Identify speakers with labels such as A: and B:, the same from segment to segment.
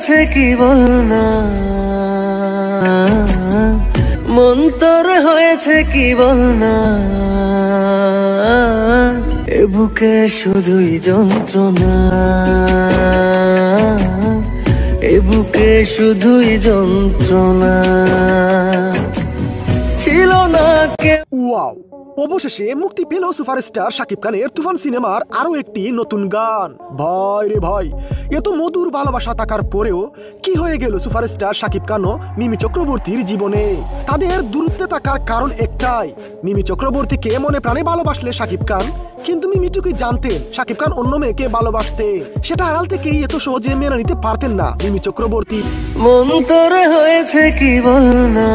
A: হয়েছে কি বল না, মন তোর হয়েছে কি বল না, এ বুকে শুধুই যন্ত্রণা, এ বুকে শুধুই যন্ত্রণা, ছিল না কে।
B: ওয়াও, অবশেষে মুক্তি পেল সুপারস্টার শাকিব খানের তুফান সিনেমার আরো একটি নতুন গান। ভাই রে ভাই, এত মধুর ভালোবাসা থাকার পরেও কি হয়ে গেল সুপারস্টার শাকিব খান ও মিমি চক্রবর্তীর জীবনে? তাদের দূরত্বে থাকার কারণ একটাই, মিমি চক্রবর্তীকে মনে প্রাণে ভালোবাসলে শাকিব খান, কিন্তু মিমিটুকুই জানতেন শাকিব খান অন্য মেয়েকে ভালোবাসতেন। সেটা আড়াল থেকেই এত সহজে মেনে নিতে পারতেন না মিমি চক্রবর্তী।
A: মন তোর হয়েছে কি বল না,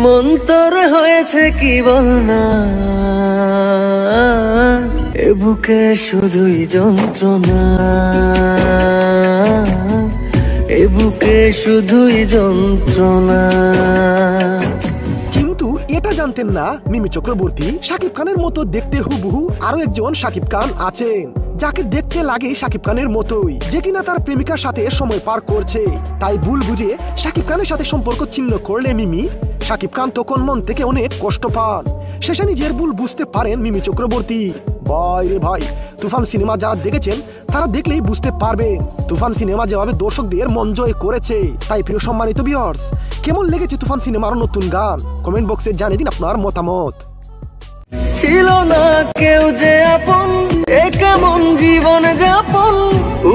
A: মন তোর হয়েছে কি বল না, এ বুকে শুধুই যন্ত্রণা, এ বুকে শুধুই যন্ত্রণা।
B: কিন্তু এটা জানতেন না মিমি চক্রবর্তী, শাকিব খানের মতো দেখতে হুবহু আরো একজন শাকিব খান আছেন, যাকে দেখতে লাগে শাকিব খানের মতোই, যে কিনা তার প্রেমিকার সাথে সময় পার করছে। তাই ভুল বুঝে শাকিব খানের সাথে সম্পর্ক ছিন্ন করলে মিমি, শাকিব খান তখন মন থেকে অনেক কষ্ট পান। শেষে নিজের ভুল বুঝতে পারেন মিমি চক্রবর্তী। ভাই রে ভাই, তুফান সিনেমা যারা দেখেছেন তারা দেখলেই বুঝতে পারবেন তুফান সিনেমা যেভাবে দর্শকদের মন জয় করেছে। তাই প্রিয় সম্মানিত ভিউয়ার্স, কেমন লেগেছে তুফান সিনেমার নতুন গান? কমেন্ট বক্সে জানিয়ে দিন আপনার মতামত।
A: ছিল না কেউ যে আপন, এ কেমন জীবন যাপন,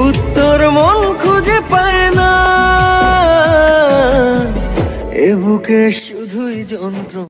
A: উত্তর মন খুঁজে পায় না, এ বুকে শুধুই যন্ত্র।